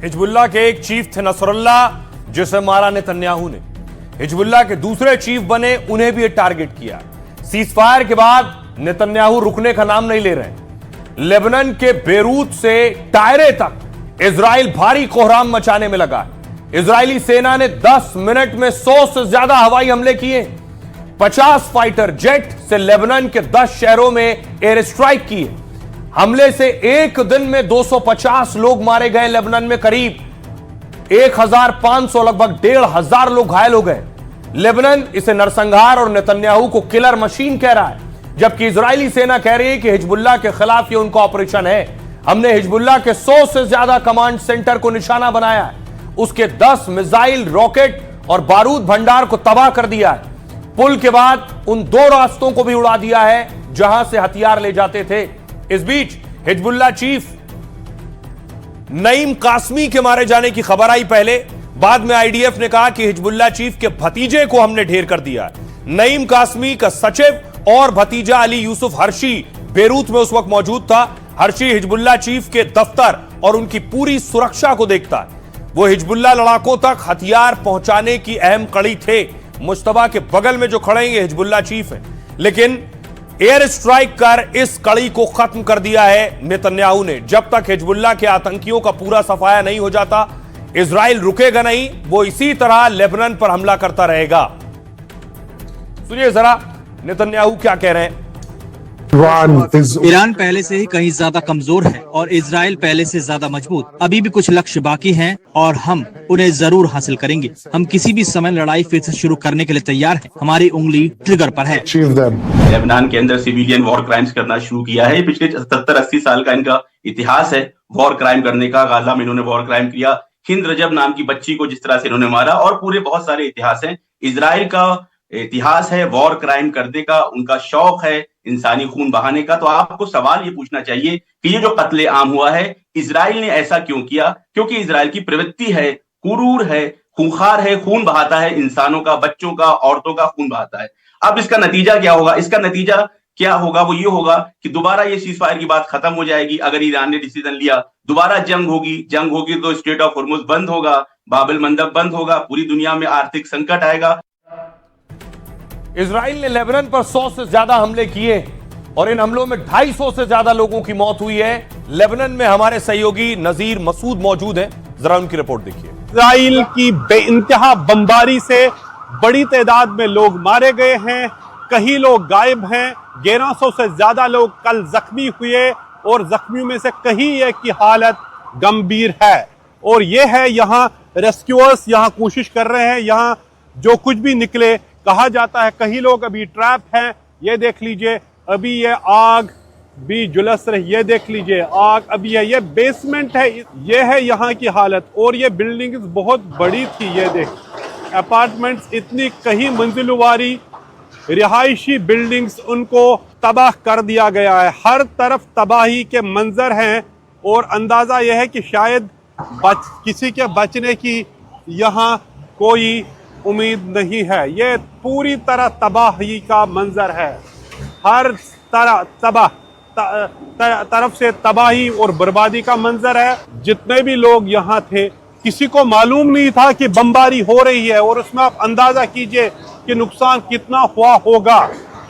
Hezbollah के एक chief थे नसरुल्लाह, जिसे मारा नेतन्याहू ने। हिजबुल्लाह के दूसरे चीफ बने, उन्हें भी टारगेट किया। सीजफायर के बाद नेतन्याहू रुकने का नाम नहीं ले रहे। लेबनान के बेरूत से टायरे तक इजराइल भारी कोहराम मचाने में लगा है। इजरायली सेना ने 10 मिनट में 100 से ज्यादा हवाई हमले किए। 50 फाइटर जेट से लेबनान के 10 शहरों में एयर स्ट्राइक किए। हमले से एक दिन में 250 लोग मारे गए। लेबनान में करीब 1500 लगभग 1500 लोग घायल हो गए। लेबनान इसे नरसंहार और नेतन्याहू को किलर मशीन कह रहा है, जबकि इजरायली सेना कह रही है कि हिजबुल्लाह के खिलाफ ये उनका ऑपरेशन है। हमने हिजबुल्लाह के 100 से ज्यादा कमांड सेंटर को निशाना बनाया है, उसके 10 मिसाइल, रॉकेट और बारूद भंडार को तबाह कर दिया है। पुल के बाद उन 2 रास्तों को भी उड़ा दिया है जहां से हथियार ले जाते थे। इस बीच हिजबुल्लाह चीफ नईम कासमी के मारे जाने की खबर आई पहले, बाद में आईडीएफ ने कहा कि हिजबुल्लाह चीफ के भतीजे को हमने ढेर कर दिया। नईम कासमी का सचिव और भतीजा अली यूसुफ हर्शी बेरूत में उस वक्त मौजूद था। हर्शी हिजबुल्लाह चीफ के दफ्तर और उनकी पूरी सुरक्षा को देखता है। वो हिजबुल्लाह लड़ाकों तक हथियार पहुंचाने की अहम कड़ी थे। मुश्तबा के बगल में जो खड़े हैं ये हिजबुल्लाह चीफ है, लेकिन एयर स्ट्राइक कर इस कड़ी को खत्म कर दिया है नेतन्याहू ने। जब तक हिजबुल्लाह के आतंकियों का पूरा सफाया नहीं हो जाता, इजराइल रुकेगा नहीं। वो इसी तरह लेबनान पर हमला करता रहेगा। सुनिए जरा नेतन्याहू क्या कह रहे हैं। ईरान पहले से ही कहीं ज्यादा कमजोर है और इजराइल पहले से ज्यादा मजबूत। अभी भी कुछ लक्ष्य बाकी हैं और हम उन्हें जरूर हासिल करेंगे। हम किसी भी समय लड़ाई फिर से शुरू करने के लिए तैयार हैं। हमारी उंगली ट्रिगर पर है। लेबनान के अंदर सिविलियन वॉर क्राइम्स करना शुरू किया है। पिछले 70-80 साल का इनका इतिहास है वॉर क्राइम करने का। गाजा में इन्होंने वॉर क्राइम किया। हिंद रजब नाम की बच्ची को जिस तरह से इन्होंने मारा, और पूरे बहुत सारे इतिहास हैं। इजराइल का इतिहास है वॉर क्राइम करने का, उनका शौक है इंसानी खून बहाने का। तो आपको सवाल ये पूछना चाहिए कि ये जो कत्ले आम हुआ है, इजराइल ने ऐसा क्यों किया? क्योंकि इजराइल की प्रवृत्ति है, क्रूर है, खूंखार है, खून बहाता है, इंसानों का, बच्चों का, औरतों का खून बहाता है। अब इसका नतीजा क्या होगा? इसका नतीजा क्या होगा? वो ये होगा कि दोबारा ये सीजफायर की बात खत्म हो जाएगी। अगर ईरान ने डिसीजन लिया, दोबारा जंग होगी तो स्ट्रेट ऑफ हॉर्मुज बंद होगा, बाबल मंदब बंद होगा, पूरी दुनिया में आर्थिक संकट आएगा। इजराइल ने लेबनान पर 100 से ज्यादा हमले किए और इन हमलों में 250 से ज्यादा लोगों की मौत हुई है। लेबनान में हमारे सहयोगी नजीर मसूद मौजूद हैं, जरा उनकी रिपोर्ट देखिए। इजराइल की बेइंतहा बमबारी से बड़ी तादाद में लोग मारे गए हैं, कई लोग गायब हैं। 1100 से ज्यादा लोग कल जख्मी हुए और जख्मियों में से कई एक की हालत गंभीर है। और ये है यहाँ रेस्क्यूअर्स यहाँ कोशिश कर रहे हैं। यहाँ जो कुछ भी निकले, कहा जाता है कई लोग अभी ट्रैप हैं। ये देख लीजिए, अभी ये आग भी झुलस रही, ये देख लीजिए आग अभी है। ये बेसमेंट है, ये है यहाँ की हालत। और ये बिल्डिंग बहुत बड़ी थी, ये देख, अपार्टमेंट्स इतनी कई मंजिलों वाली रिहायशी बिल्डिंग्स, उनको तबाह कर दिया गया है। हर तरफ तबाही के मंजर हैं और अंदाजा यह है कि शायद किसी के बचने की यहाँ कोई उम्मीद नहीं है। ये पूरी तरह तबाही का मंजर है। हर तरफ से तबाही और बर्बादी का मंजर है। जितने भी लोग यहाँ थे, किसी को मालूम नहीं था कि बमबारी हो रही है, और उसमें आप अंदाजा कीजिए कि नुकसान कितना हुआ होगा।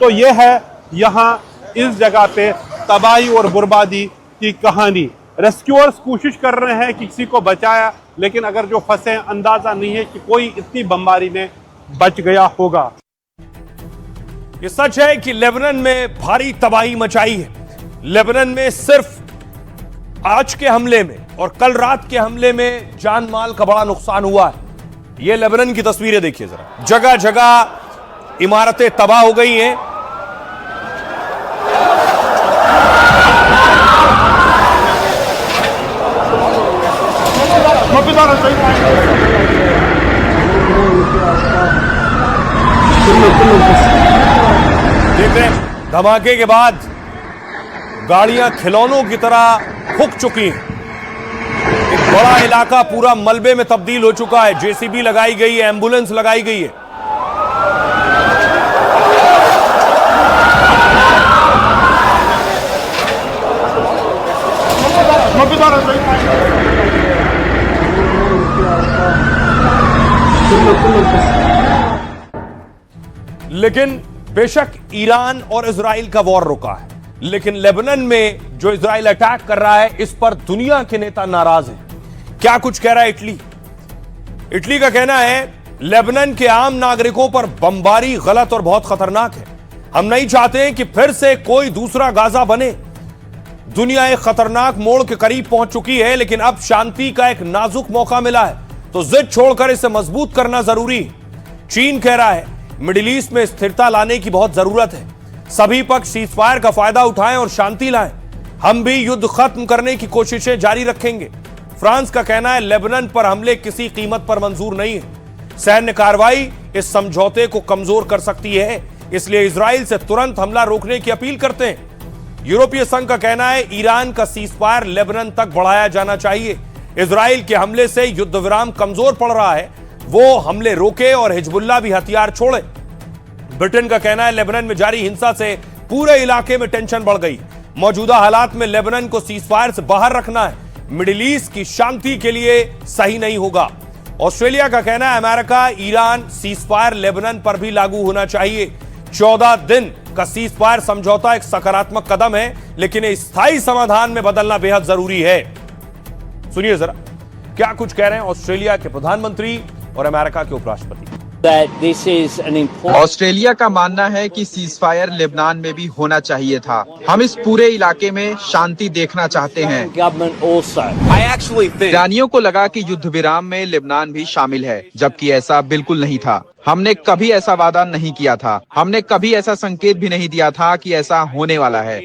तो ये है यहाँ इस जगह पे तबाही और बर्बादी की कहानी। रेस्क्यूअर्स कोशिश कर रहे हैं कि किसी को बचाया, लेकिन अगर जो फंसे, अंदाजा नहीं है कि कोई इतनी बमबारी में बच गया होगा। ये सच है कि लेबनान में भारी तबाही मचाई है। लेबनान में सिर्फ आज के हमले में और कल रात के हमले में जान माल का बड़ा नुकसान हुआ है। ये लेबनान की तस्वीरें देखिए जरा। जगह जगह इमारतें तबाह हो गई हैं। देख रहे हैं, धमाके के बाद गाड़ियां खिलौनों की तरह फूक चुकी हैं। एक बड़ा इलाका पूरा मलबे में तब्दील हो चुका है। जेसीबी लगाई गई है, एम्बुलेंस लगाई गई है। लेकिन बेशक ईरान और इजराइल का वॉर रुका है, लेकिन लेबनान में जो इजराइल अटैक कर रहा है इस पर दुनिया के नेता नाराज हैं। क्या कुछ कह रहा है इटली? इटली का कहना है लेबनान के आम नागरिकों पर बमबारी गलत और बहुत खतरनाक है। हम नहीं चाहते कि फिर से कोई दूसरा गाजा बने। दुनिया एक खतरनाक मोड़ के करीब पहुंच चुकी है, लेकिन अब शांति का एक नाजुक मौका मिला है, तो जिद छोड़कर इसे मजबूत करना जरूरी है। चीन कह रहा है मिडिल ईस्ट में स्थिरता लाने की बहुत जरूरत है। सभी पक्ष सीजफायर का फायदा उठाएं और शांति लाएं। हम भी युद्ध खत्म करने की कोशिशें जारी रखेंगे। फ्रांस का कहना है लेबनान पर हमले किसी कीमत पर मंजूर नहीं है। सैन्य कार्रवाई इस समझौते को कमजोर कर सकती है, इसलिए इजराइल से तुरंत हमला रोकने की अपील करते हैं। यूरोपीय संघ का कहना है ईरान का सीजफायर लेबनान तक बढ़ाया जाना चाहिए। इजराइल के हमले से युद्ध विराम कमजोर पड़ रहा है, वो हमले रोके और हिजबुल्लाह भी हथियार छोड़े। ब्रिटेन का कहना है लेबनान में जारी हिंसा से पूरे इलाके में टेंशन बढ़ गई। मौजूदा हालात में लेबनान को सीजफायर से बाहर रखना है, मिडिल ईस्ट की शांति के लिए सही नहीं होगा। ऑस्ट्रेलिया का कहना है अमेरिका ईरान सीजफायर लेबनान पर भी लागू होना चाहिए। 14 दिन का सीजफायर समझौता एक सकारात्मक कदम है, लेकिन स्थायी समाधान में बदलना बेहद जरूरी है। सुनिए जरा क्या कुछ कह रहे हैं ऑस्ट्रेलिया के प्रधानमंत्री और अमेरिका के उपराष्ट्रपति। ऑस्ट्रेलिया का मानना है कि सीजफायर लेबनान में भी होना चाहिए था। हम इस पूरे इलाके में शांति देखना चाहते हैं। ईरानियों को लगा कि युद्ध विराम में लेबनान भी शामिल है, जबकि ऐसा बिल्कुल नहीं था। हमने कभी ऐसा वादा नहीं किया था। हमने कभी ऐसा संकेत भी नहीं दिया था कि ऐसा होने वाला है।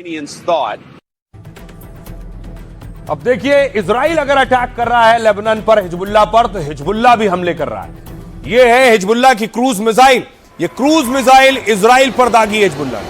अब देखिए इजराइल अगर अटैक कर रहा है लेबनान पर, हिजबुल्लाह पर, तो हिजबुल्लाह भी हमले कर रहा है। ये है हिजबुल्लाह की क्रूज मिसाइल। ये क्रूज मिसाइल इजराइल पर दागी है हिजबुल्लाह ने।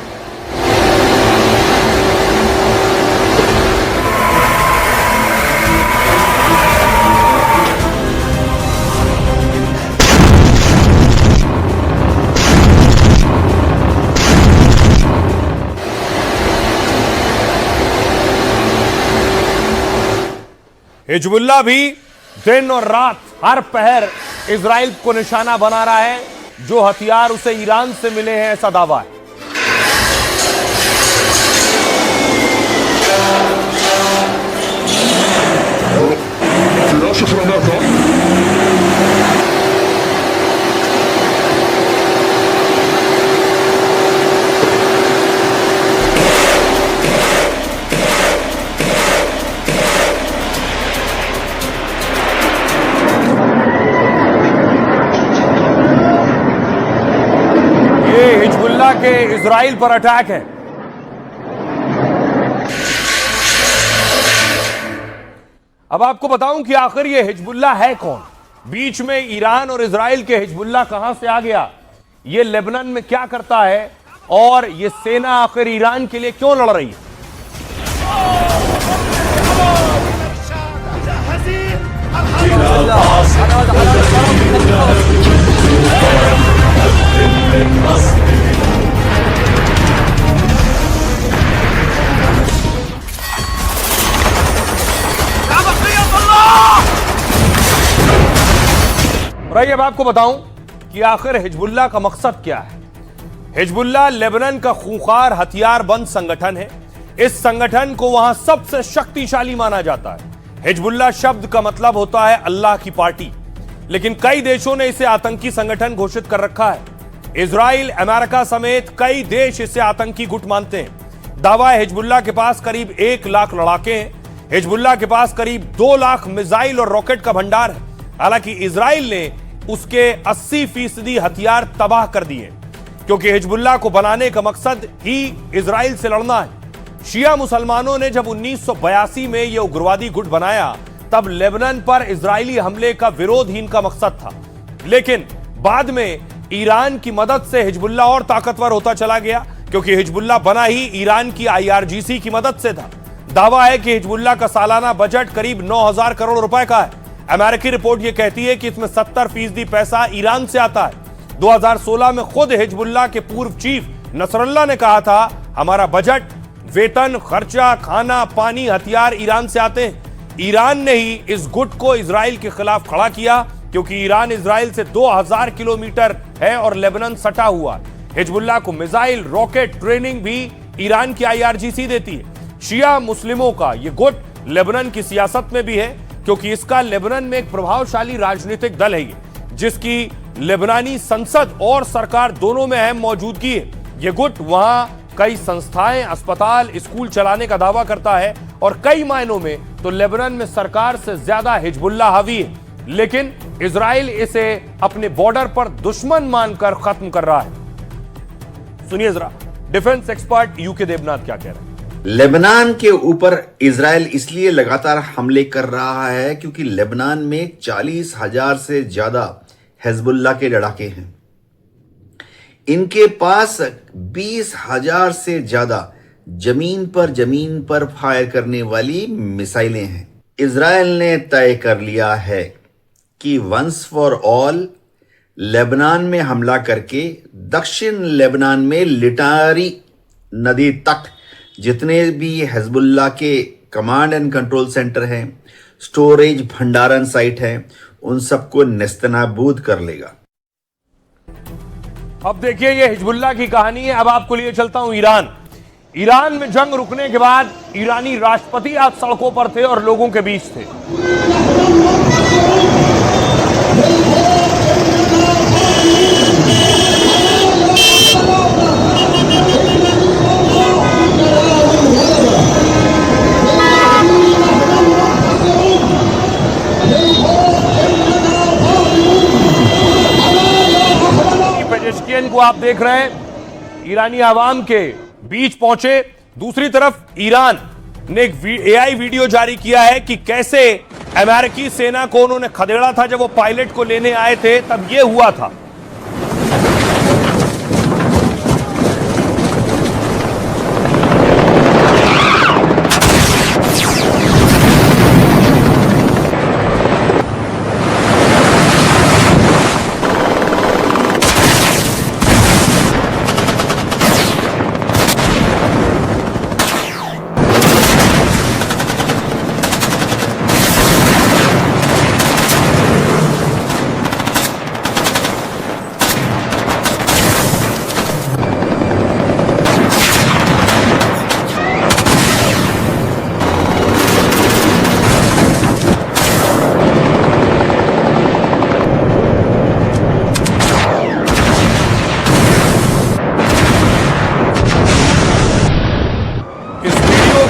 हिजबुल्लाह भी दिन और रात हर पहर इजराइल को निशाना बना रहा है। जो हथियार उसे ईरान से मिले हैं ऐसा दावा है। हिजबुल्लाह के इजराइल पर अटैक है। अब आपको बताऊं कि आखिर ये हिजबुल्लाह है कौन? बीच में ईरान और इजराइल के हिजबुल्लाह कहां से आ गया? ये लेबनान में क्या करता है? और ये सेना आखिर ईरान के लिए क्यों लड़ रही है? रही अब आपको बताऊं कि आखिर हिजबुल्लाह का मकसद क्या है। हिजबुल्लाह लेबनान का खूंखार हथियार बंद संगठन है। इस संगठन को वहां सबसे शक्तिशाली माना जाता है। हिजबुल्लाह शब्द का मतलब होता है अल्लाह की पार्टी, लेकिन कई देशों ने इसे आतंकी संगठन घोषित कर रखा है। इजराइल, अमेरिका समेत कई देश इसे आतंकी गुट मानते हैं। दावा है हिजबुल्लाह के पास करीब 1 लाख लड़ाके हैं। हिजबुल्लाह के पास करीब 2 लाख मिसाइल और रॉकेट का भंडार है। हालांकि इजराइल ने उसके 80% हथियार तबाह कर दिए, क्योंकि हिजबुल्लाह को बनाने का मकसद ही इजराइल से लड़ना है। शिया मुसलमानों ने जब 1982 में यह उग्रवादी गुट बनाया, तब लेबनान पर इजरायली हमले का विरोध ही इनका मकसद था। लेकिन बाद में ईरान की मदद से हिजबुल्लाह और ताकतवर होता चला गया, क्योंकि हिजबुल्लाह बना ही ईरान की IRGC की मदद से था। दावा है कि हिजबुल्लाह का सालाना बजट करीब 9,000 करोड़ रुपए का है। अमेरिकी रिपोर्ट यह कहती है कि इसमें 70% पैसा ईरान से आता है। 2016 में खुद हिजबुल्लाह के पूर्व चीफ नसरल्लाह ने कहा था, हमारा बजट, वेतन, खर्चा, खाना, पानी, हथियार ईरान से आते हैं। ईरान ने ही इस गुट को इजराइल के खिलाफ खड़ा किया क्योंकि ईरान इजराइल से 2000 किलोमीटर है और लेबनान सटा हुआ है। हिजबुल्लाह को मिसाइल रॉकेट ट्रेनिंग भी ईरान की IRGC देती है। शिया मुस्लिमों का यह गुट लेबनान की सियासत में भी है, क्योंकि इसका लेबनान में एक प्रभावशाली राजनीतिक दल है जिसकी लेबनानी संसद और सरकार दोनों में अहम मौजूदगी है। यह गुट वहां कई संस्थाएं, अस्पताल, स्कूल चलाने का दावा करता है और कई मायनों में तो लेबनान में सरकार से ज्यादा हिजबुल्लाह हावी है, लेकिन इजराइल इसे अपने बॉर्डर पर दुश्मन मानकर खत्म कर रहा है। सुनिए जरा डिफेंस एक्सपर्ट यूके देवनाथ क्या कह रहे हैं। लेबनान के ऊपर इजराइल इसलिए लगातार हमले कर रहा है क्योंकि लेबनान में 40,000 से ज्यादा हिजबुल्लाह के लड़ाके हैं। इनके पास 20,000 से ज्यादा जमीन पर फायर करने वाली मिसाइलें हैं। इजराइल ने तय कर लिया है कि वंस फॉर ऑल लेबनान में हमला करके दक्षिण लेबनान में लिटारी नदी तक जितने भी हिजबुल्लाह के कमांड एंड कंट्रोल सेंटर हैं, स्टोरेज भंडारण साइट हैं, उन सबको नेस्तनाबूद कर लेगा। अब देखिए ये हिजबुल्लाह की कहानी है। अब आपको लिए चलता हूं ईरान में जंग रुकने के बाद ईरानी राष्ट्रपति आज सड़कों पर थे और लोगों के बीच थे। को आप देख रहे हैं ईरानी आवाम के बीच पहुंचे। दूसरी तरफ ईरान ने एक AI वीडियो जारी किया है कि कैसे अमेरिकी सेना को उन्होंने खदेड़ा था। जब वो पायलट को लेने आए थे तब ये हुआ था।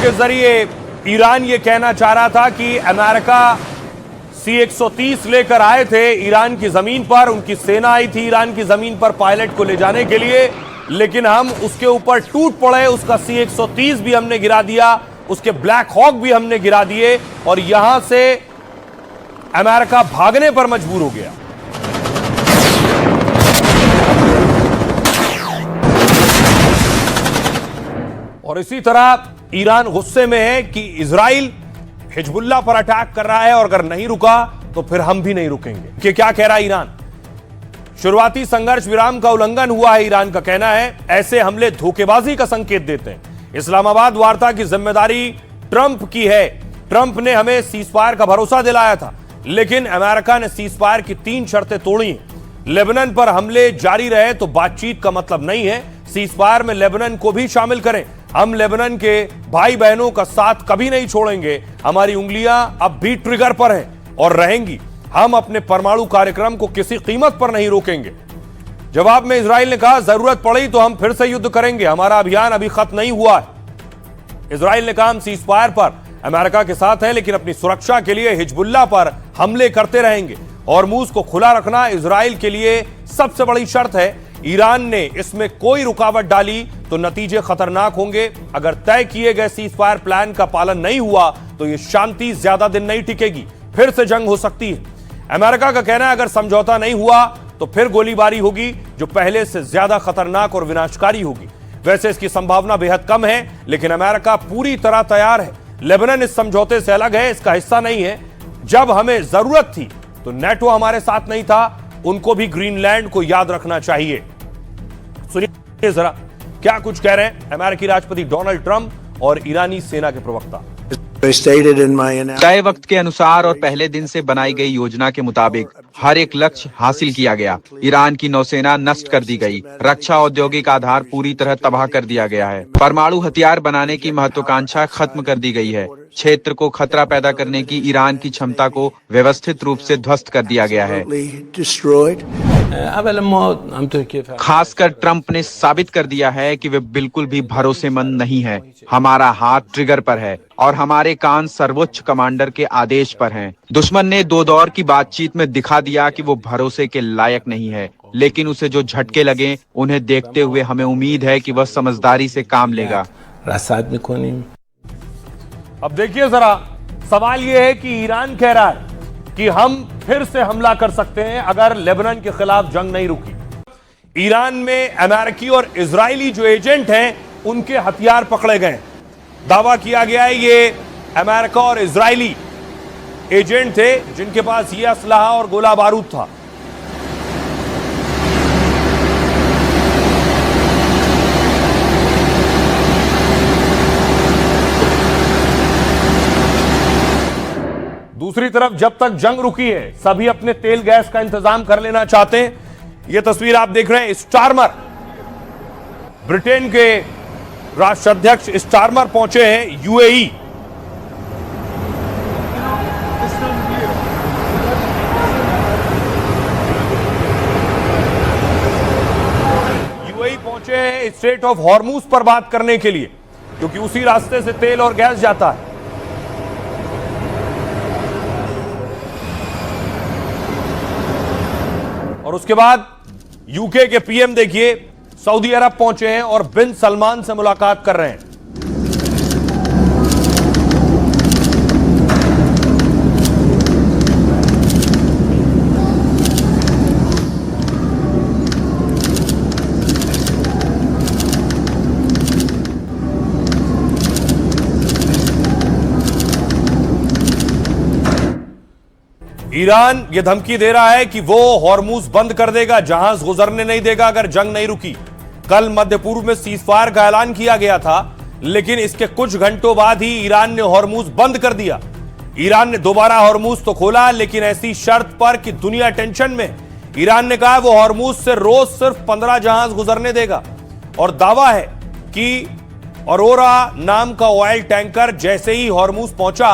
के जरिए ईरान ये कहना चाह रहा था कि अमेरिका C-130 लेकर आए थे ईरान की जमीन पर। उनकी सेना आई थी ईरान की जमीन पर पायलट को ले जाने के लिए, लेकिन हम उसके ऊपर टूट पड़े। उसका C-130 भी हमने गिरा दिया, उसके ब्लैक हॉक भी हमने गिरा दिए और यहां से अमेरिका भागने पर मजबूर हो गया। और इसी तरह ईरान गुस्से में है कि इजराइल हिजबुल्लाह पर अटैक कर रहा है और अगर नहीं रुका तो फिर हम भी नहीं रुकेंगे। कि क्या कह रहा है ईरान? शुरुआती संघर्ष विराम का उल्लंघन हुआ है, ईरान का कहना है। ऐसे हमले धोखेबाजी का संकेत देते हैं। इस्लामाबाद वार्ता की जिम्मेदारी ट्रंप की है। ट्रंप ने हमें सीजफायर का भरोसा दिलाया था, लेकिन अमेरिका ने सीजफायर की 3 शर्तें तोड़ी। लेबनान पर हमले जारी रहे तो बातचीत का मतलब नहीं है। सीजफायर में लेबनान को भी शामिल करें। हम लेबनान के भाई बहनों का साथ कभी नहीं छोड़ेंगे। हमारी उंगलियां अब भी ट्रिगर पर हैं और रहेंगी। हम अपने परमाणु कार्यक्रम को किसी कीमत पर नहीं रोकेंगे। जवाब में इजराइल ने कहा, जरूरत पड़ी तो हम फिर से युद्ध करेंगे। हमारा अभियान अभी खत्म नहीं हुआ है। इजराइल ने कहा, हम सीजफायर पर अमेरिका के साथ हैं, लेकिन अपनी सुरक्षा के लिए हिजबुल्लाह पर हमले करते रहेंगे। हॉर्मुज को खुला रखना इजराइल के लिए सबसे बड़ी शर्त है। ईरान ने इसमें कोई रुकावट डाली तो नतीजे खतरनाक होंगे। अगर तय किए गए सीजफायर प्लान का पालन नहीं हुआ तो यह शांति ज्यादा दिन नहीं टिकेगी, फिर से जंग हो सकती है। अमेरिका का कहना है, अगर समझौता नहीं हुआ तो फिर गोलीबारी होगी, जो पहले से ज्यादा खतरनाक और विनाशकारी होगी। वैसे इसकी संभावना बेहद कम है, लेकिन अमेरिका पूरी तरह तैयार है। लेबनान इस समझौते से अलग है, इसका हिस्सा नहीं है। जब हमें जरूरत थी तो नेटो हमारे साथ नहीं था। उनको भी ग्रीनलैंड को याद रखना चाहिए। सुनिए जरा क्या कुछ कह रहे हैं अमेरिकी राष्ट्रपति डोनाल्ड ट्रंप और ईरानी सेना के प्रवक्ता। तय वक्त के अनुसार और पहले दिन से बनाई गई योजना के मुताबिक हर एक लक्ष्य हासिल किया गया। ईरान की नौसेना नष्ट कर दी गई। रक्षा औद्योगिक आधार पूरी तरह तबाह कर दिया गया है। परमाणु हथियार बनाने की महत्वाकांक्षा खत्म कर दी गई है। क्षेत्र को खतरा पैदा करने की ईरान की क्षमता को व्यवस्थित रूप से ध्वस्त कर दिया गया है। खासकर ट्रंप ने साबित कर दिया है कि वे बिल्कुल भी भरोसेमंद नहीं है। हमारा हाथ ट्रिगर पर है और हमारे कान सर्वोच्च कमांडर के आदेश पर हैं। दुश्मन ने 2 दौर की बातचीत में दिखा दिया कि वो भरोसे के लायक नहीं है, लेकिन उसे जो झटके लगे उन्हें देखते हुए हमें उम्मीद है कि वह समझदारी से काम लेगा। अब देखिए जरा, सवाल यह है कि ईरान कह रहा है कि हम फिर से हमला कर सकते हैं अगर लेबनान के खिलाफ जंग नहीं रुकी। ईरान में अमेरिकी और इजरायली जो एजेंट हैं उनके हथियार पकड़े गए। दावा किया गया है ये अमेरिका और इजरायली एजेंट थे जिनके पास ये असलहा और गोला बारूद था। दूसरी तरफ जब तक जंग रुकी है सभी अपने तेल गैस का इंतजाम कर लेना चाहते हैं। यह तस्वीर आप देख रहे हैं, स्टारमर, ब्रिटेन के राष्ट्राध्यक्ष स्टारमर पहुंचे हैं यूएई। यूएई पहुंचे हैं स्ट्रेट ऑफ हॉर्मूज पर बात करने के लिए, क्योंकि उसी रास्ते से तेल और गैस जाता है। और उसके बाद यूके के पीएम देखिए सऊदी अरब पहुंचे हैं और बिन सलमान से मुलाकात कर रहे हैं। ईरान ये धमकी दे रहा है कि वो हॉर्मूज बंद कर देगा, जहाज गुजरने नहीं देगा अगर जंग नहीं रुकी। कल मध्य पूर्व में सीजफायर का ऐलान किया गया था, लेकिन इसके कुछ घंटों बाद ही ईरान ने हॉर्मूज बंद कर दिया। ईरान ने दोबारा हॉर्मूज तो खोला, लेकिन ऐसी शर्त पर कि दुनिया टेंशन में। ईरान ने कहा वो हॉर्मूज से रोज सिर्फ 15 जहाज गुजरने देगा और दावा है कि अरोरा नाम का ऑयल टैंकर जैसे ही हॉर्मूज पहुंचा,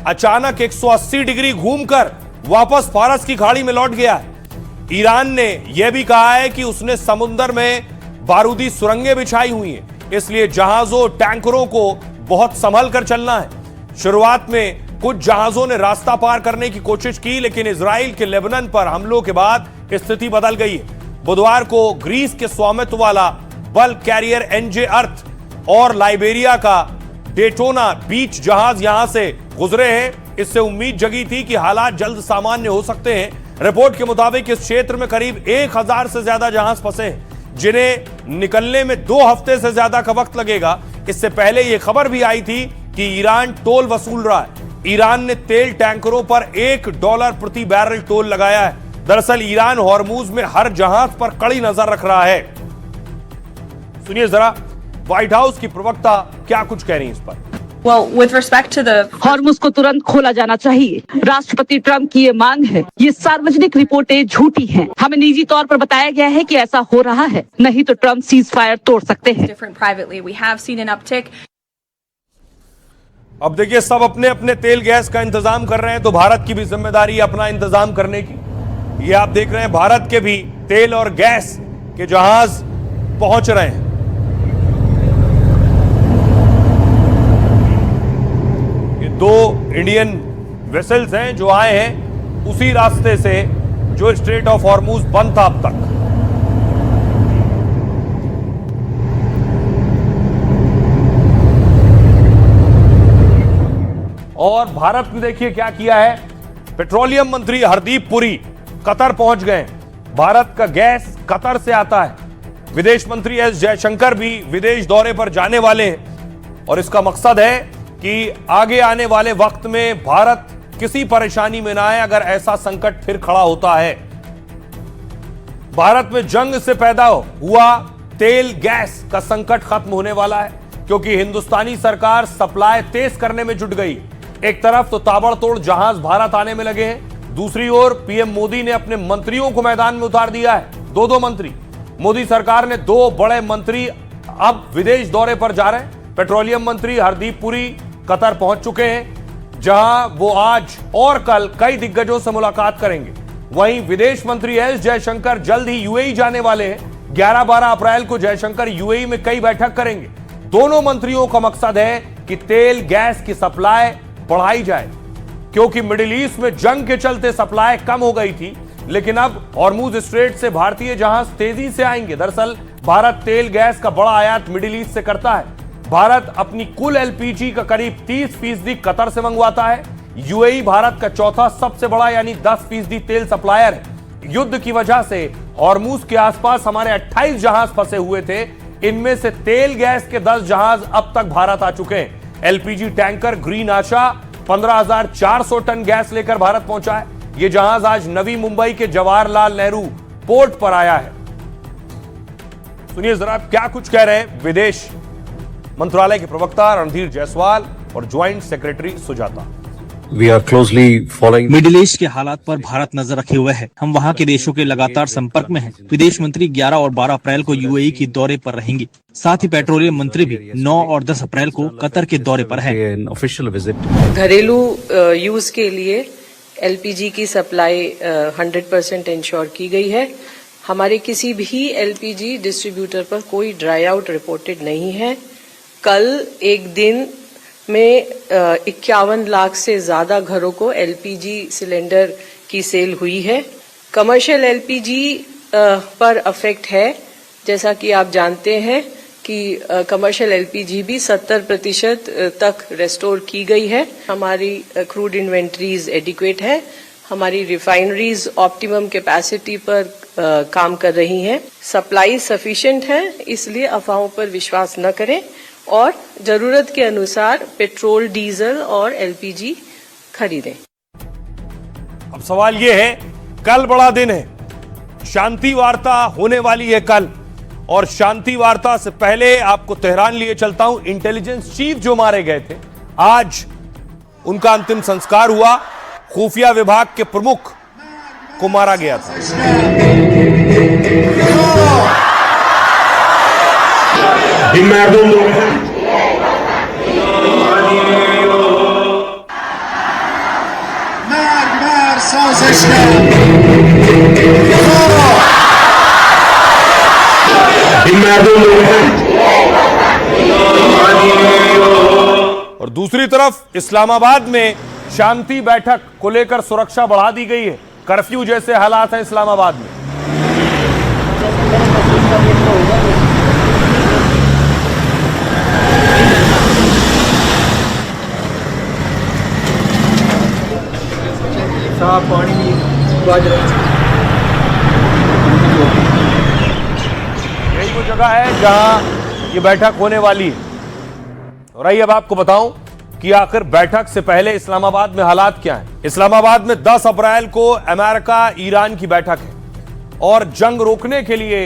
अचानक 180 डिग्री घूमकर वापस फारस की खाड़ी में लौट गया है। ईरान ने यह भी कहा है कि उसने समुद्र में बारूदी सुरंगें बिछाई हुई हैं, इसलिए जहाजों टैंकरों को बहुत संभल कर चलना है। शुरुआत में कुछ जहाजों ने रास्ता पार करने की कोशिश की, लेकिन इजराइल के लेबनान पर हमलों के बाद स्थिति बदल गई है। बुधवार को ग्रीस के स्वामित्व वाला बल्क कैरियर एनजे अर्थ और लाइबेरिया का डेटोना बीच जहाज यहां से गुजरे हैं। इससे उम्मीद जगी थी कि हालात जल्द सामान्य हो सकते हैं। रिपोर्ट के मुताबिक इस क्षेत्र में करीब 1000 से ज्यादा जहाज फंसे हैं, जिन्हें निकलने में 2 हफ्ते से ज्यादा का वक्त लगेगा। इससे पहले यह खबर भी आई थी कि ईरान टोल वसूल रहा है। ईरान ने तेल टैंकरों पर $1 प्रति बैरल टोल लगाया है। दरअसल ईरान हॉर्मूज में हर जहाज पर कड़ी नजर रख रहा है। सुनिए जरा व्हाइट हाउस की प्रवक्ता क्या कुछ कह रही है इस पर। Well, with respect to the Hormuz को तुरंत खोला जाना चाहिए। राष्ट्रपति ट्रंप की ये मांग है। ये सार्वजनिक रिपोर्टें झूठी हैं। हमें निजी तौर पर बताया गया है कि ऐसा हो रहा है, नहीं तो ट्रंप सीज फायर तोड़ सकते हैं। different privately, we have seen an uptick. अब देखिए सब अपने अपने तेल गैस का इंतजाम कर रहे हैं, तो भारत की भी जिम्मेदारी है अपना इंतजाम करने की। ये आप देख रहे हैं भारत के भी तेल और गैस के जहाज पहुंच रहे हैं। ये 2 इंडियन वेसल्स हैं जो आए हैं उसी रास्ते से जो स्ट्रेट ऑफ हॉर्मूज बंद था अब तक। और भारत ने देखिए क्या किया है। पेट्रोलियम मंत्री हरदीप पुरी कतर पहुंच गए। भारत का गैस कतर से आता है। विदेश मंत्री एस जयशंकर भी विदेश दौरे पर जाने वाले हैं और इसका मकसद है कि आगे आने वाले वक्त में भारत किसी परेशानी में ना आए अगर ऐसा संकट फिर खड़ा होता है। भारत में जंग से पैदा हुआ तेल गैस का संकट खत्म होने वाला है, क्योंकि हिंदुस्तानी सरकार सप्लाई तेज करने में जुट गई। एक तरफ तो ताबड़तोड़ जहाज भारत आने में लगे हैं, दूसरी ओर पीएम मोदी ने अपने मंत्रियों को मैदान में उतार दिया है। दो मंत्री, मोदी सरकार ने 2 बड़े मंत्री अब विदेश दौरे पर जा रहे हैं। पेट्रोलियम मंत्री हरदीप पुरी कतर पहुंच चुके हैं, जहां वो आज और कल कई दिग्गजों से मुलाकात करेंगे। वहीं विदेश मंत्री एस जयशंकर जल्द ही यूएई जाने वाले हैं। 11-12 अप्रैल को जयशंकर यूएई में कई बैठक करेंगे। दोनों मंत्रियों का मकसद है कि तेल गैस की सप्लाई बढ़ाई जाए, क्योंकि मिडिल ईस्ट में जंग के चलते सप्लाई कम हो गई थी, लेकिन अब हॉर्मुज स्ट्रेट से भारतीय जहाज तेजी से आएंगे। दरअसल भारत तेल गैस का बड़ा आयात मिडिल ईस्ट से करता है। भारत अपनी कुल एलपीजी का करीब 30% कतर से मंगवाता है। यूएई भारत का चौथा सबसे बड़ा यानी 10% तेल सप्लायर है। युद्ध की वजह से हॉर्मुज के आसपास हमारे 28 जहाज फंसे हुए थे। इनमें से तेल गैस के 10 जहाज अब तक भारत आ चुके हैं। एलपीजी टैंकर ग्रीन आशा 15,400 टन गैस लेकर भारत पहुंचा है। यह जहाज आज नवी मुंबई के जवाहरलाल नेहरू पोर्ट पर आया है। सुनिए जरा क्या कुछ कह रहे हैं विदेश मंत्रालय के प्रवक्ता रणधीर जायसवाल और joint secretary Sujata. We are closely following middle east के हालात पर भारत नजर रखे हुए है। हम वहाँ के देशों के लगातार संपर्क में हैं। विदेश मंत्री 11 और 12 अप्रैल को यूएई की दौरे पर रहेंगे। साथ ही पेट्रोलियम मंत्री भी 9 और 10 अप्रैल को कतर के दौरे पर हैं। an official visit. घरेलू यूज के लिए एलपीजी की सप्लाई 100% इंश्योर की गई है। हमारे किसी भी एलपीजी डिस्ट्रीब्यूटर पर कोई ड्राई आउट रिपोर्टेड नहीं है। कल एक दिन में 51 लाख से ज्यादा घरों को एलपीजी सिलेंडर की सेल हुई है। कमर्शियल एलपीजी पर अफेक्ट है, जैसा कि आप जानते हैं कि कमर्शियल एलपीजी भी 70% तक रेस्टोर की गई है। हमारी क्रूड इन्वेंट्रीज एडिक्वेट है। हमारी रिफाइनरीज ऑप्टिमम कैपेसिटी पर काम कर रही हैं। सप्लाई सफिशिएंट है, इसलिए अफवाहों पर विश्वास न करें और जरूरत के अनुसार पेट्रोल, डीजल और एलपीजी खरीदें। अब सवाल यह है, कल बड़ा दिन है, शांति वार्ता होने वाली है कल, और शांति वार्ता से पहले आपको तेहरान लिए चलता हूं। इंटेलिजेंस चीफ जो मारे गए थे, आज उनका अंतिम संस्कार हुआ। खुफिया विभाग के प्रमुख को मारा गया था। और दूसरी तरफ इस्लामाबाद में शांति बैठक को लेकर सुरक्षा बढ़ा दी गई है। कर्फ्यू जैसे हालात हैं इस्लामाबाद में। यही वो जगह है जहां ये बैठक होने वाली है। और आइए अब आपको बताऊं कि आखिर बैठक से पहले इस्लामाबाद में हालात क्या हैं। इस्लामाबाद में 10 अप्रैल को अमेरिका ईरान की बैठक है और जंग रोकने के लिए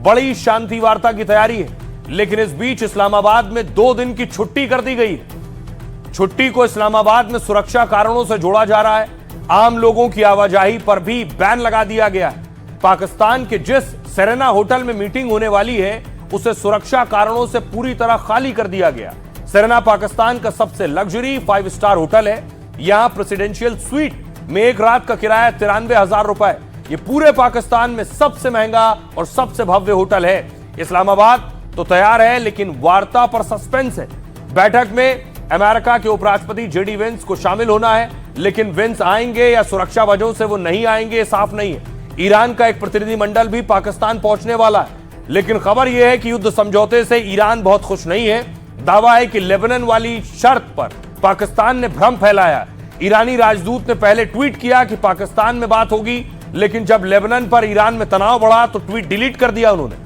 बड़ी शांति वार्ता की तैयारी है। लेकिन इस बीच इस्लामाबाद में 2 दिन की छुट्टी कर दी गई है। छुट्टी को इस्लामाबाद में सुरक्षा कारणों से जोड़ा जा रहा है। आम लोगों की आवाजाही पर भी बैन लगा दिया गया है। पाकिस्तान के जिस सेरेना होटल में मीटिंग होने वाली है, उसे सुरक्षा कारणों से पूरी तरह खाली कर दिया गया। सेरेना पाकिस्तान का सबसे लग्जरी 5 स्टार होटल है। यहां प्रेसिडेंशियल स्वीट में एक रात का किराया 93,000 रुपए। यह पूरे पाकिस्तान में सबसे महंगा और सबसे भव्य होटल है। इस्लामाबाद तो तैयार है, लेकिन वार्ता पर सस्पेंस है। बैठक में अमेरिका के उपराष्ट्रपति जेडी वेंस को शामिल होना है, लेकिन वेंस आएंगे या सुरक्षा वजहों से वो नहीं आएंगे, साफ नहीं है। ईरान का एक प्रतिनिधिमंडल भी पाकिस्तान पहुंचने वाला है, लेकिन खबर यह है कि युद्ध समझौते से ईरान बहुत खुश नहीं है। दावा है कि लेबनान वाली शर्त पर पाकिस्तान ने भ्रम फैलाया। ईरानी राजदूत ने पहले ट्वीट किया कि पाकिस्तान में बात होगी, लेकिन जब लेबनान पर ईरान में तनाव बढ़ा तो ट्वीट डिलीट कर दिया उन्होंने।